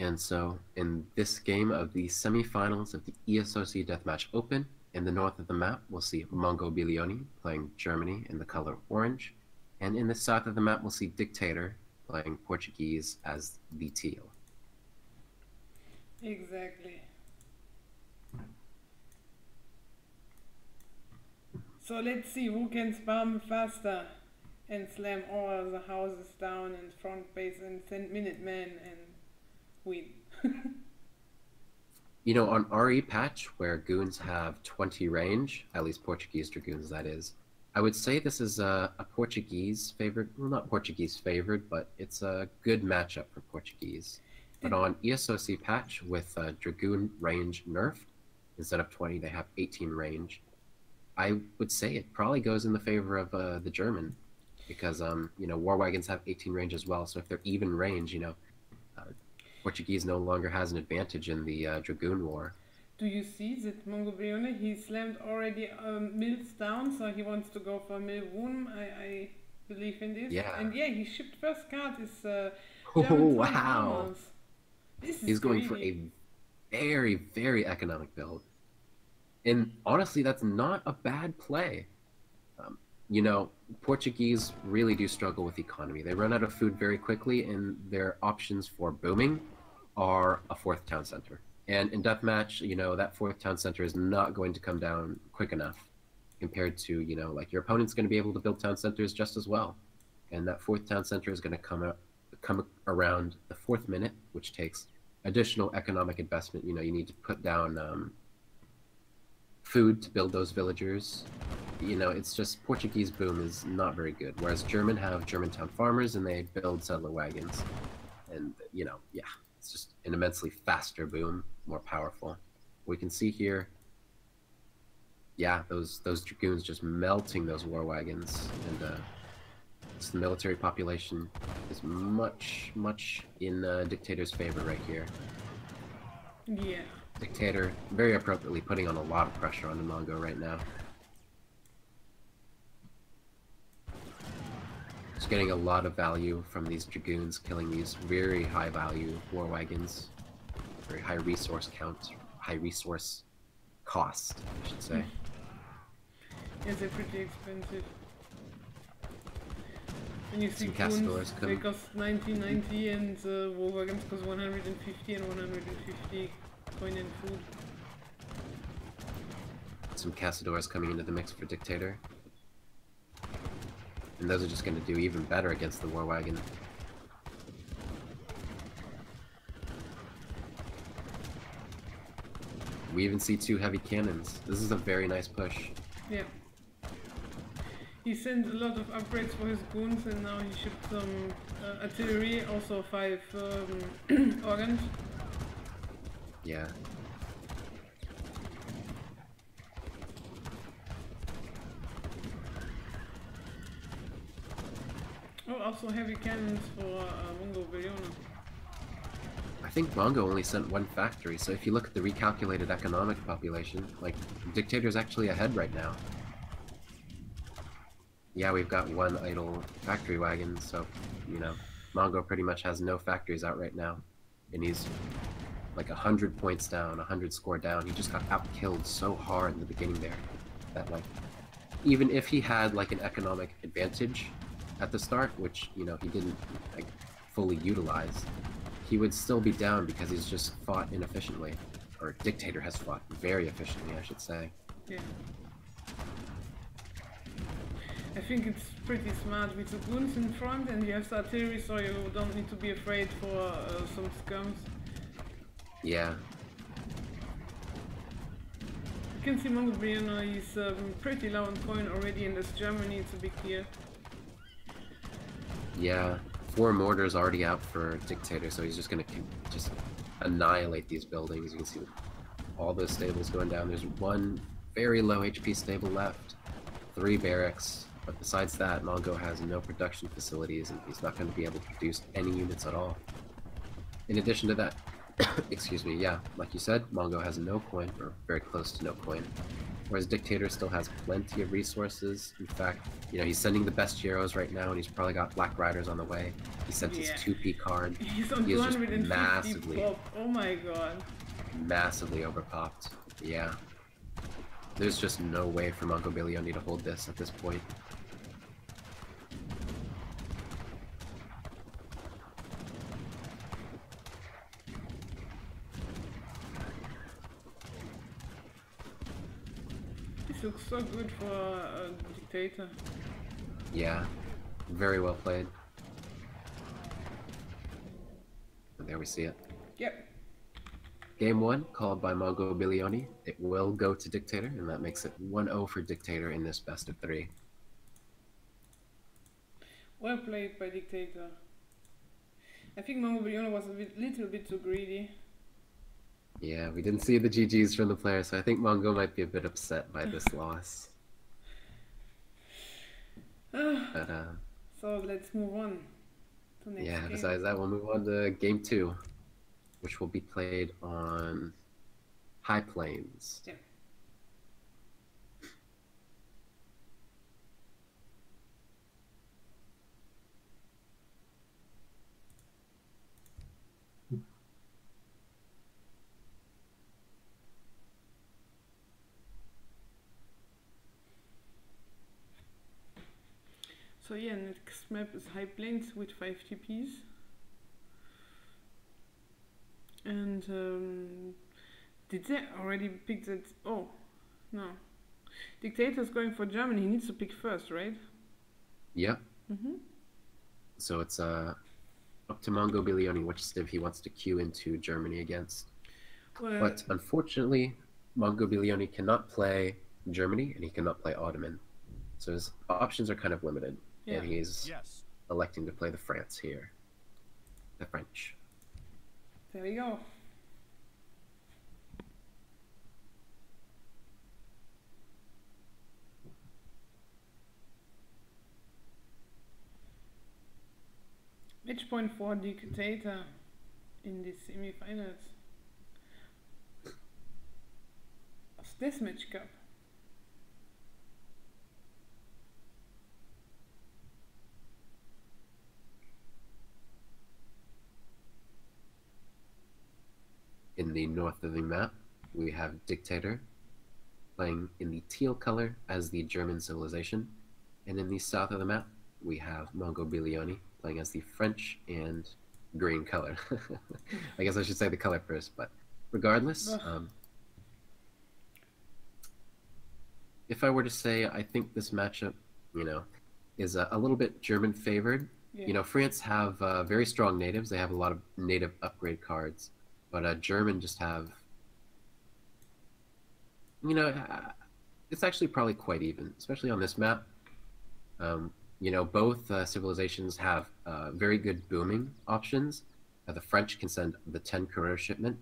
And so in this game of the semifinals of the ESOC Deathmatch Open, in the north of the map, we'll see Mongobillione playing Germany in the color orange. And in the south of the map, we'll see Dictator playing Portuguese as the teal. Exactly. So let's see who can spam faster and slam all the houses down and front base and send Minutemen and win. You know, on RE patch, where goons have 20 range, at least Portuguese dragoons that is, I would say this is a Portuguese favored, well, not Portuguese favored, but it's a good matchup for Portuguese. But on ESOC patch with dragoon range nerfed, instead of 20, they have 18 range. I would say it probably goes in the favor of the German, because you know, war wagons have 18 range as well. So if they're even range, you know, Portuguese no longer has an advantage in the dragoon war. Do you see that Mongobillione, he slammed already mills down, so he wants to go for mill wound. I believe in this. Yeah. And yeah, he shipped first card is Oh German wow! This is He's going for a very, very economic build. And honestly, that's not a bad play. You know, Portuguese really do struggle with economy. They run out of food very quickly, and their options for booming are a fourth town center. And in Deathmatch, you know, that fourth town center is not going to come down quick enough compared to, you know, like your opponent's going to be able to build town centers just as well. And that fourth town center is going to come around the 4th minute, which takes additional economic investment. You know, you need to put down food to build those villagers. You know, it's just Portuguese boom is not very good, whereas German have Germantown farmers and they build settler wagons. And, you know, yeah, it's just an immensely faster boom, more powerful. We can see here, yeah, those dragoons just melting those war wagons, and the military population is much in Dictator's favor right here. Yeah. Dictator very appropriately putting on a lot of pressure on the Mongo right now. Just getting a lot of value from these dragoons, killing these very high value war wagons. Very high resource count, high resource cost, I should say. Yeah, they're pretty expensive. And you see goons, they cost 90 and war wagons cost 150 and 150 coin and food. Some Castadors coming into the mix for Dictator. And those are just going to do even better against the war wagon. We even see 2 heavy cannons. This is a very nice push. Yeah. He sent a lot of upgrades for his goons, and now he shipped some artillery, also 5 organs. Yeah. Oh, also heavy cannons for Mongobillione. I think Mongo only sent 1 factory, so if you look at the recalculated economic population, like, Dictator's actually ahead right now. Yeah, we've got 1 idle factory wagon, so, you know, Mongo pretty much has no factories out right now. And he's like 100 points down, 100 score down. He just got out-killed so hard in the beginning there that, like, even if he had, like, an economic advantage at the start, which, you know, he didn't, like, fully utilize, he would still be down because he's just fought inefficiently. Or Dictator has fought very efficiently, I should say. Yeah. I think it's pretty smart with the goons in front, and you have the artillery, so you don't need to be afraid for some scums. Yeah. You can see Mongobillione is pretty low on coin already, and as Germany, it's a big clear. Yeah. 4 mortars already out for Dictator, so he's just gonna just annihilate these buildings. You can see all those stables going down. There's 1 very low HP stable left, 3 barracks, but besides that, Mongo has no production facilities, and he's not going to be able to produce any units at all. In addition to that, excuse me, yeah, like you said, Mongo has no coin, or very close to no coin. whereas Dictator still has plenty of resources. In fact, you know, he's sending the best heroes right now, and he's probably got Black Riders on the way. He sent his 2P card. He's on He is just 250 pop. Oh my god. massively overpopped. Yeah. There's just no way for Mongobillione to hold this at this point. This looks so good for a Dictator. Yeah. Very well played. And there we see it. Yep. Game 1, called by Mongobillione. It will go to Dictator, and that makes it 1-0 for Dictator in this best of 3. Well played by Dictator. I think Mongobillione was a little bit too greedy. Yeah, we didn't see the GGs from the players, so I think Mongo might be a bit upset by this loss. But, so let's move on to next game. Besides that, we'll move on to Game 2, which will be played on High Plains. Yeah. So yeah, next map is High Plains with 5 TPs. And did they already pick that? Oh, no. Dictator's going for Germany. He needs to pick first, right? Yep. So it's up to Mongobillione which civ he wants to queue into Germany against. Well, But unfortunately, Mongobillione cannot play Germany and he cannot play Ottoman. So his options are kind of limited. Yeah. And he's electing to play the France here. The French. there we go. Match point for Dictator in the semi-finals of Deathmatch Cup. In the north of the map, we have Dictator playing in the teal color as the German civilization. And in the south of the map, we have Mongobillione playing as the French and green color. I guess I should say the color first, but regardless, if I were to say, I think this matchup, you know, is a little bit German favored. Yeah. You know, France have very strong natives. They have a lot of native upgrade cards. But German just have, you know, it's actually probably quite even, especially on this map. You know, both civilizations have very good booming options. The French can send the 10 courier shipment,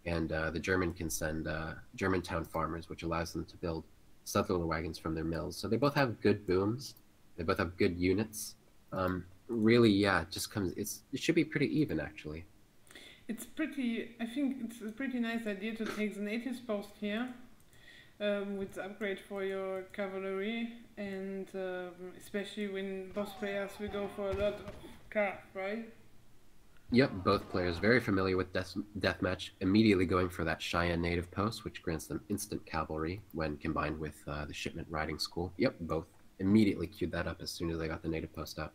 and the German can send Germantown farmers, which allows them to build settler wagons from their mills. So they both have good booms. They both have good units. Really, yeah, it just comes. It should be pretty even, actually. It's pretty, I think it's a pretty nice idea to take the natives post here with the upgrade for your cavalry, and especially when both players will go for a lot of craft, right? Yep, both players very familiar with Deathmatch, immediately going for that Cheyenne native post, which grants them instant cavalry when combined with the shipment riding school. Yep, both immediately queued that up as soon as they got the native post up.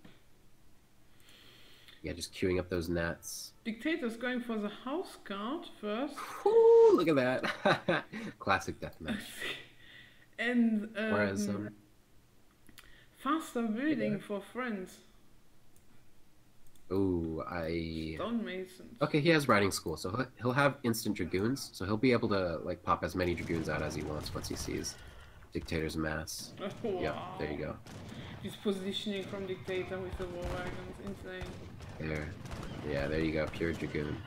Yeah, just queuing up those nats. Dictator's going for the house card first. Ooh, look at that. Classic Deathmatch. And Whereas, faster building for friends. Ooh, Stonemasons. Okay, he has riding school, so he'll have instant dragoons, so he'll be able to like pop as many dragoons out as he wants once he sees Dictator's mass. Oh, wow. Yeah, there you go. His positioning from Dictator with the war wagons, insane. There. Yeah, there you go. Pure dragoon.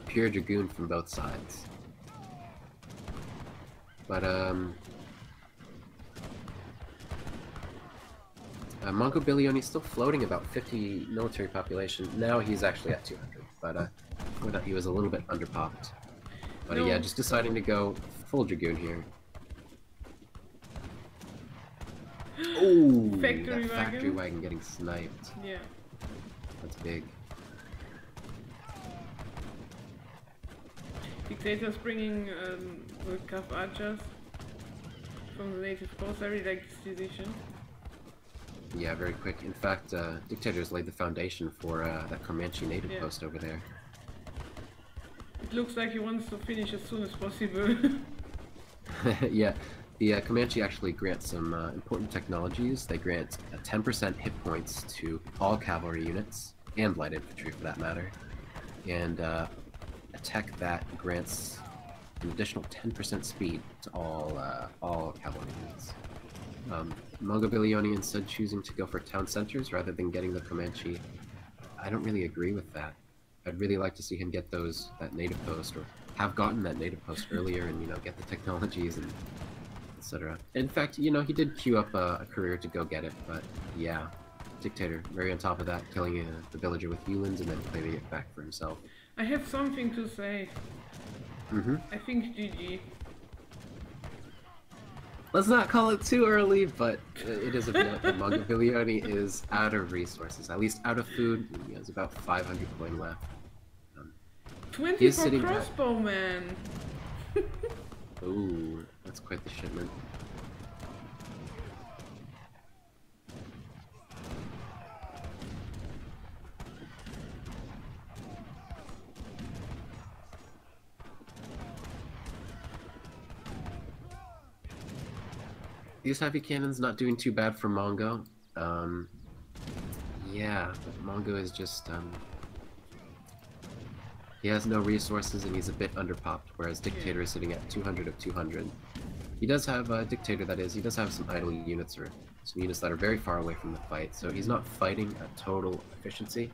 Pure dragoon from both sides. But, Mongobillione still floating about 50 military population. Now he's actually at 200, but before that he was a little bit underpopped. But No. yeah, just deciding to go full dragoon here. Oh, Factory that factory wagon. wagon getting sniped. Yeah. That's big. Dictator's bringing the Cav archers from the native coast. I really like this decision. Yeah, very quick. In fact, Dictator's laid the foundation for that Comanche native Yeah. post over there. It looks like he wants to finish as soon as possible. Yeah, the Comanche actually grants some important technologies. They grant 10% hit points to all cavalry units, and light infantry for that matter, and a tech that grants an additional 10% speed to all cavalry units. Mongobillione instead choosing to go for town centers rather than getting the Comanche. I don't really agree with that. I'd really like to see him get that native post, or have gotten that native post earlier, and get the technologies and etc. In fact, he did queue up a courier to go get it, but yeah, Dictator very on top of that, killing the villager with Yulins and then claiming it back for himself. I have something to say. I think GG. Let's not call it too early, but it is a bit. Mongobillione is out of resources, at least out of food. He has about 500 coin left. 20 for crossbowman! Ooh, that's quite the shipment. These heavy cannons not doing too bad for Mongo. Yeah, but Mongo is just, he has no resources and he's a bit underpopped, whereas Dictator is sitting at 200 of 200. He does have, Dictator that is, he does have some idle units, or some units that are very far away from the fight, so he's not fighting at total efficiency,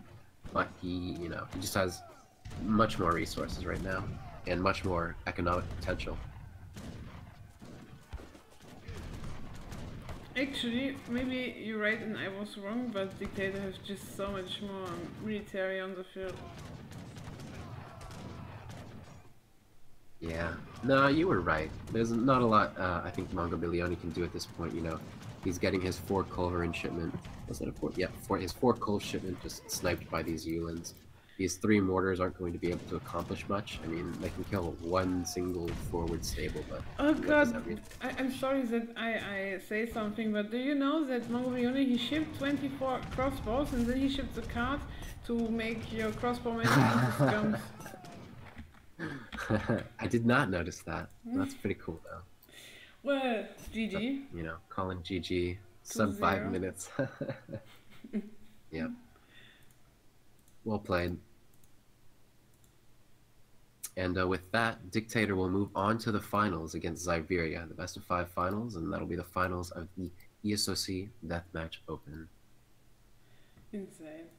but he just has much more resources right now, and much more economic potential. Actually, maybe you're right and I was wrong, but Dictator has just so much more military on the field. Yeah, no, you were right. There's not a lot I think Mongobillione can do at this point, He's getting his 4 culverin shipment. Was that a 4? Yeah, his 4 cul shipment just sniped by these Yulins. These 3 mortars aren't going to be able to accomplish much. I mean, they can kill one single forward stable, but... Oh god, I'm sorry that I say something, but do you know that Mongobillione, he shipped 24 crossbows and then he shipped the card to make your crossbowmen into scums? I did not notice that. That's pretty cool, though. Well, GG. Calling GG. Sub 5 minutes. Yep. Well played. And with that, Dictator will move on to the finals against Zyberia, the best of 5 finals, and that'll be the finals of the ESOC Deathmatch Open. Insane.